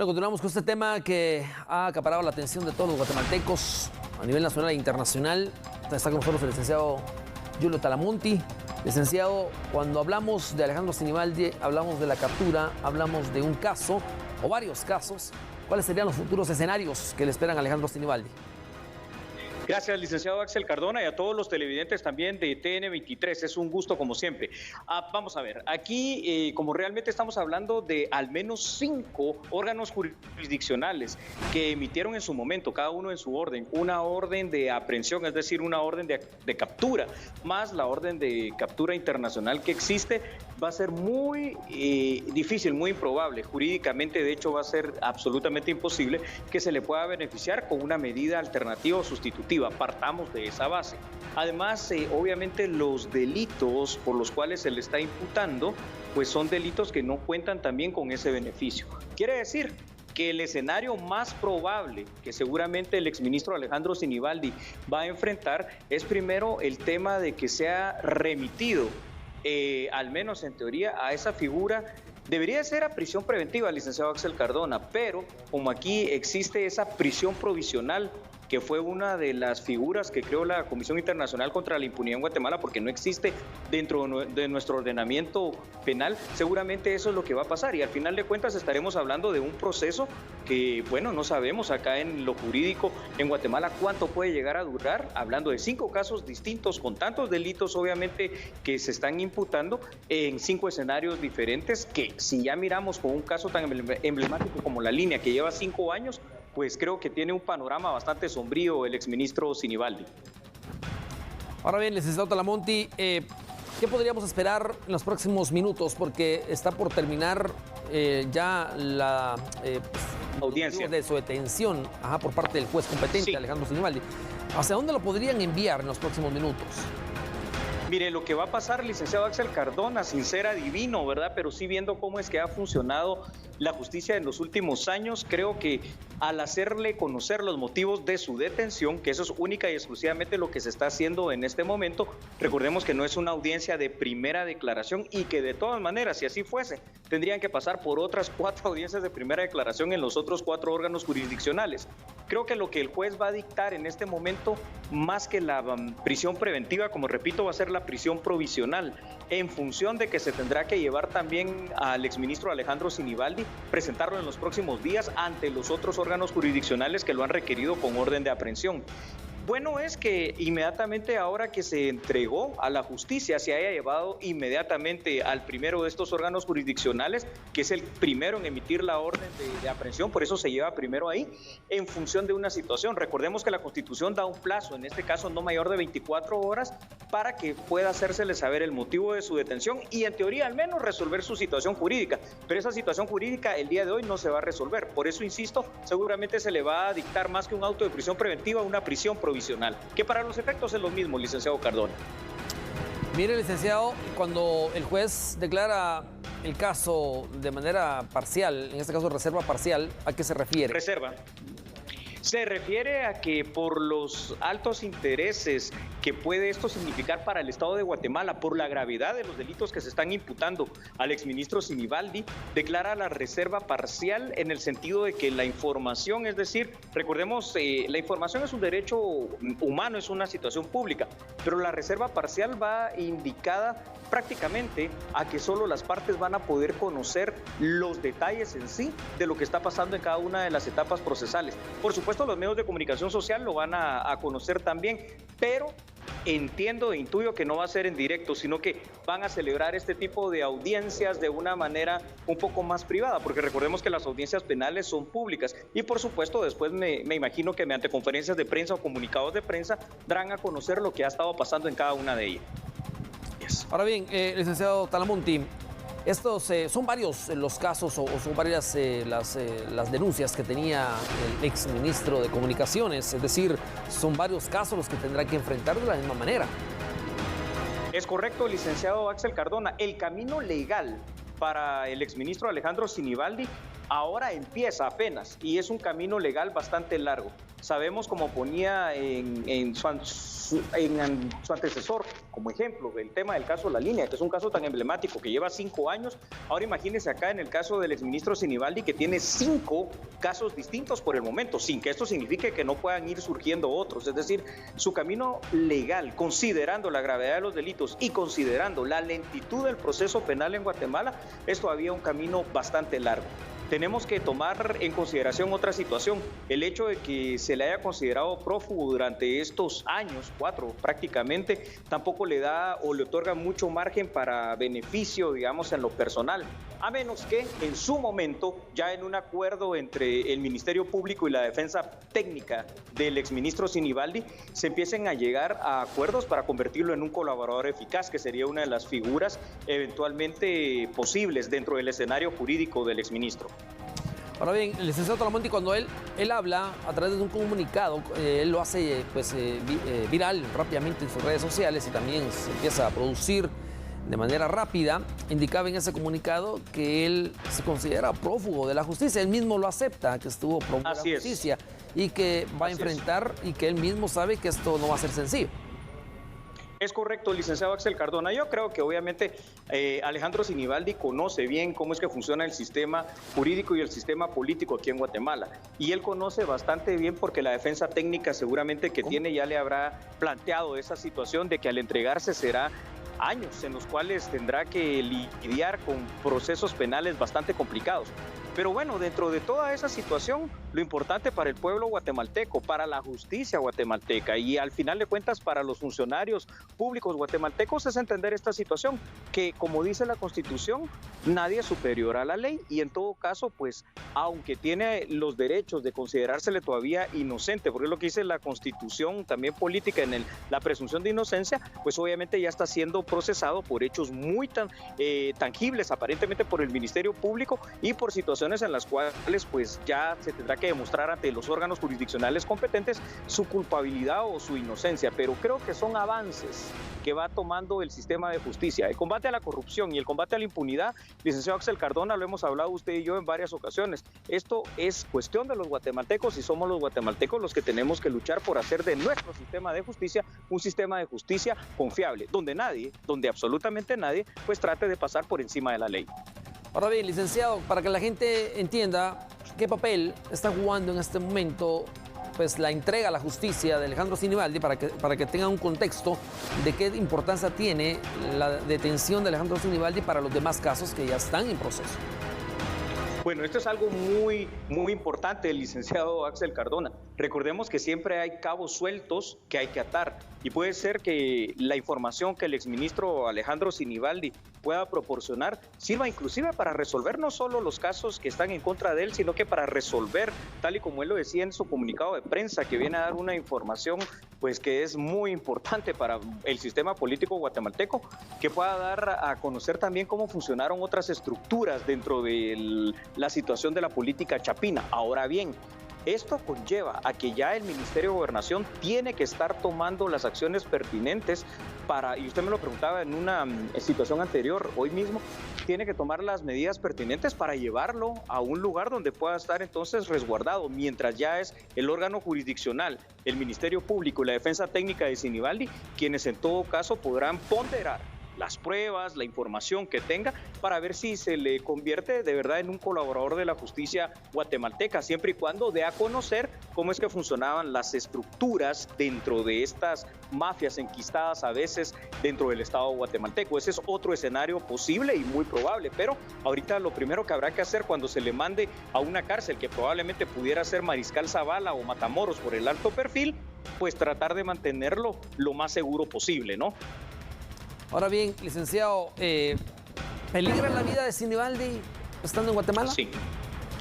Bueno, continuamos con este tema que ha acaparado la atención de todos los guatemaltecos a nivel nacional e internacional. Está con nosotros el licenciado Julio Talamonti. Licenciado, cuando hablamos de Alejandro Sinibaldi, hablamos de la captura, hablamos de un caso o varios casos. ¿Cuáles serían los futuros escenarios que le esperan a Alejandro Sinibaldi? Gracias, licenciado Axel Cardona, y a todos los televidentes también de TN23. Es un gusto, como siempre. Vamos a ver, aquí, como realmente estamos hablando de al menos 5 órganos jurisdiccionales que emitieron en su momento, cada uno en su orden, una orden de aprehensión, es decir, una orden de captura, más la orden de captura internacional que existe, va a ser muy difícil, muy improbable. Jurídicamente, de hecho, va a ser absolutamente imposible que se le pueda beneficiar con una medida alternativa o sustitutiva. Partamos de esa base. Además, obviamente los delitos por los cuales se le está imputando, pues son delitos que no cuentan también con ese beneficio. Quiere decir que el escenario más probable que seguramente el exministro Alejandro Sinibaldi va a enfrentar es primero el tema de que sea remitido, al menos en teoría, a esa figura. Debería ser a prisión preventiva, licenciado Axel Cardona, pero como aquí existe esa prisión provisional, que fue una de las figuras que creó la Comisión Internacional contra la Impunidad en Guatemala, porque no existe dentro de nuestro ordenamiento penal, seguramente eso es lo que va a pasar. Y al final de cuentas estaremos hablando de un proceso que, bueno, no sabemos acá en lo jurídico en Guatemala cuánto puede llegar a durar, hablando de 5 casos distintos, con tantos delitos obviamente que se están imputando en 5 escenarios diferentes, que si ya miramos con un caso tan emblemático como La Línea, que lleva 5 años, pues creo que tiene un panorama bastante sombrío el exministro Sinibaldi. Ahora bien, licenciado Talamonti, ¿qué podríamos esperar en los próximos minutos? Porque está por terminar ya la audiencia de su detención por parte del juez competente, sí, Alejandro Sinibaldi. ¿Hacia dónde lo podrían enviar en los próximos minutos? Mire, lo que va a pasar, licenciado Axel Cardona, sin ser adivino, ¿verdad? Pero sí viendo cómo es que ha funcionado la justicia en los últimos años, creo que al hacerle conocer los motivos de su detención, que eso es única y exclusivamente lo que se está haciendo en este momento, recordemos que no es una audiencia de primera declaración y que de todas maneras, si así fuese, tendrían que pasar por otras 4 audiencias de primera declaración en los otros 4 órganos jurisdiccionales. Creo que lo que el juez va a dictar en este momento, más que la prisión preventiva, como repito, va a ser la prisión provisional, en función de que se tendrá que llevar también al exministro Alejandro Sinibaldi, presentarlo en los próximos días ante los otros órganos jurisdiccionales que lo han requerido con orden de aprehensión. Bueno es que inmediatamente ahora que se entregó a la justicia se haya llevado inmediatamente al primero de estos órganos jurisdiccionales, que es el primero en emitir la orden de aprehensión, por eso se lleva primero ahí, en función de una situación. Recordemos que la Constitución da un plazo, en este caso no mayor de 24 horas, para que pueda hacérsele saber el motivo de su detención y en teoría al menos resolver su situación jurídica. Pero esa situación jurídica el día de hoy no se va a resolver. Por eso, insisto, seguramente se le va a dictar más que un auto de prisión preventiva, una prisión provisional, que para los efectos es lo mismo, licenciado Cardona. Mire, licenciado, cuando el juez declara el caso de manera parcial, en este caso reserva parcial, ¿a qué se refiere? Reserva. Se refiere a que por los altos intereses que puede esto significar para el Estado de Guatemala, por la gravedad de los delitos que se están imputando al exministro Sinibaldi, declara la reserva parcial en el sentido de que la información, es decir, recordemos, la información es un derecho humano, es una situación pública, pero la reserva parcial va indicada prácticamente a que solo las partes van a poder conocer los detalles en sí de lo que está pasando en cada una de las etapas procesales. Por supuesto, los medios de comunicación social lo van a conocer también, pero entiendo e intuyo que no va a ser en directo, sino que van a celebrar este tipo de audiencias de una manera un poco más privada, porque recordemos que las audiencias penales son públicas y por supuesto después me imagino que mediante conferencias de prensa o comunicados de prensa darán a conocer lo que ha estado pasando en cada una de ellas. Ahora bien, licenciado Talamonti, estos son varios los casos o son varias las denuncias que tenía el exministro de Comunicaciones, es decir, son varios casos los que tendrá que enfrentar de la misma manera. Es correcto, licenciado Axel Cardona. El camino legal para el exministro Alejandro Sinibaldi ahora empieza apenas y es un camino legal bastante largo. Sabemos, como ponía en su antecesor, como ejemplo, el tema del caso La Línea, que es un caso tan emblemático que lleva 5 años. Ahora imagínense acá en el caso del exministro Sinibaldi, que tiene 5 casos distintos por el momento, sin que esto signifique que no puedan ir surgiendo otros. Es decir, su camino legal, considerando la gravedad de los delitos y considerando la lentitud del proceso penal en Guatemala, es todavía un camino bastante largo. Tenemos que tomar en consideración otra situación, el hecho de que se le haya considerado prófugo durante estos años, 4 prácticamente, tampoco le da o le otorga mucho margen para beneficio, digamos, en lo personal, a menos que en su momento, ya en un acuerdo entre el Ministerio Público y la defensa técnica del exministro Sinibaldi, se empiecen a llegar a acuerdos para convertirlo en un colaborador eficaz, que sería una de las figuras eventualmente posibles dentro del escenario jurídico del exministro. Ahora bien, el licenciado Talamonti, cuando él habla a través de un comunicado, él lo hace viral rápidamente en sus redes sociales y también se empieza a producir de manera rápida. Indicaba en ese comunicado que él se considera prófugo de la justicia. Él mismo lo acepta, que estuvo prófugo de la justicia y que va a enfrentar y que él mismo sabe que esto no va a ser sencillo. Es correcto, licenciado Axel Cardona. Yo creo que obviamente Alejandro Sinibaldi conoce bien cómo es que funciona el sistema jurídico y el sistema político aquí en Guatemala. Y él conoce bastante bien porque la defensa técnica seguramente que tiene ya le habrá planteado esa situación de que al entregarse será años en los cuales tendrá que lidiar con procesos penales bastante complicados. Pero bueno, dentro de toda esa situación, lo importante para el pueblo guatemalteco, para la justicia guatemalteca y al final de cuentas para los funcionarios públicos guatemaltecos es entender esta situación, que como dice la Constitución, nadie es superior a la ley y en todo caso, pues, aunque tiene los derechos de considerársele todavía inocente, porque es lo que dice la Constitución también política en la presunción de inocencia, pues obviamente ya está siendo procesado por hechos muy tangibles, aparentemente por el Ministerio Público y por situaciones en las cuales pues ya se tendrá que demostrar ante los órganos jurisdiccionales competentes su culpabilidad o su inocencia, pero creo que son avances que va tomando el sistema de justicia. El combate a la corrupción y el combate a la impunidad, licenciado Axel Cardona, lo hemos hablado usted y yo en varias ocasiones. Esto es cuestión de los guatemaltecos y somos los guatemaltecos los que tenemos que luchar por hacer de nuestro sistema de justicia un sistema de justicia confiable, donde absolutamente nadie, pues trate de pasar por encima de la ley. Ahora bien, licenciado, para que la gente entienda qué papel está jugando en este momento pues la entrega a la justicia de Alejandro Sinibaldi, para que tengan un contexto de qué importancia tiene la detención de Alejandro Sinibaldi para los demás casos que ya están en proceso. Bueno, esto es algo muy importante, licenciado Axel Cardona. Recordemos que siempre hay cabos sueltos que hay que atar y puede ser que la información que el exministro Alejandro Sinibaldi pueda proporcionar sirva inclusive para resolver no solo los casos que están en contra de él, sino que para resolver, tal y como él lo decía en su comunicado de prensa, que viene a dar una información pues que es muy importante para el sistema político guatemalteco, que pueda dar a conocer también cómo funcionaron otras estructuras dentro de la situación de la política chapina. Ahora bien, esto conlleva a que ya el Ministerio de Gobernación tiene que estar tomando las acciones pertinentes para, y usted me lo preguntaba en una situación anterior, hoy mismo, tiene que tomar las medidas pertinentes para llevarlo a un lugar donde pueda estar entonces resguardado, mientras ya es el órgano jurisdiccional, el Ministerio Público y la Defensa Técnica de Sinibaldi, quienes en todo caso podrán ponderar las pruebas, la información que tenga, para ver si se le convierte de verdad en un colaborador de la justicia guatemalteca, siempre y cuando dé a conocer cómo es que funcionaban las estructuras dentro de estas mafias enquistadas a veces dentro del Estado guatemalteco. Ese es otro escenario posible y muy probable, pero ahorita lo primero que habrá que hacer cuando se le mande a una cárcel que probablemente pudiera ser Mariscal Zavala o Matamoros por el alto perfil, pues tratar de mantenerlo lo más seguro posible, ¿no? Ahora bien, licenciado, ¿peligra la vida de Sinibaldi estando en Guatemala?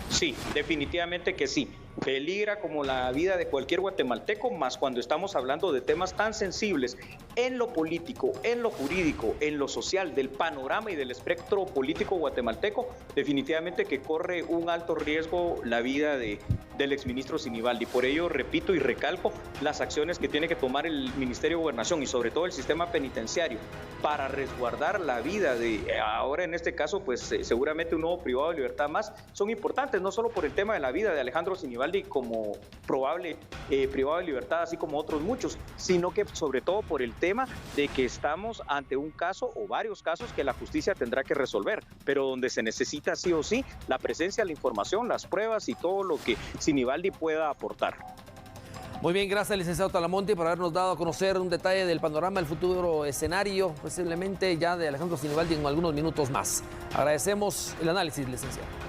Sí, definitivamente que sí. Peligra como la vida de cualquier guatemalteco, más cuando estamos hablando de temas tan sensibles en lo político, en lo jurídico, en lo social, del panorama y del espectro político guatemalteco, definitivamente que corre un alto riesgo la vida de del exministro Sinibaldi. Por ello, repito y recalco las acciones que tiene que tomar el Ministerio de Gobernación y sobre todo el sistema penitenciario para resguardar la vida de, ahora en este caso, pues seguramente un nuevo privado de libertad más, son importantes, no solo por el tema de la vida de Alejandro Sinibaldi como probable privado de libertad, así como otros muchos, sino que sobre todo por el tema de que estamos ante un caso o varios casos que la justicia tendrá que resolver, pero donde se necesita sí o sí la presencia, la información, las pruebas y todo lo que Sinibaldi pueda aportar. Muy bien, gracias licenciado Talamonte por habernos dado a conocer un detalle del panorama del futuro escenario, posiblemente ya de Alejandro Sinibaldi en algunos minutos más. Agradecemos el análisis, licenciado.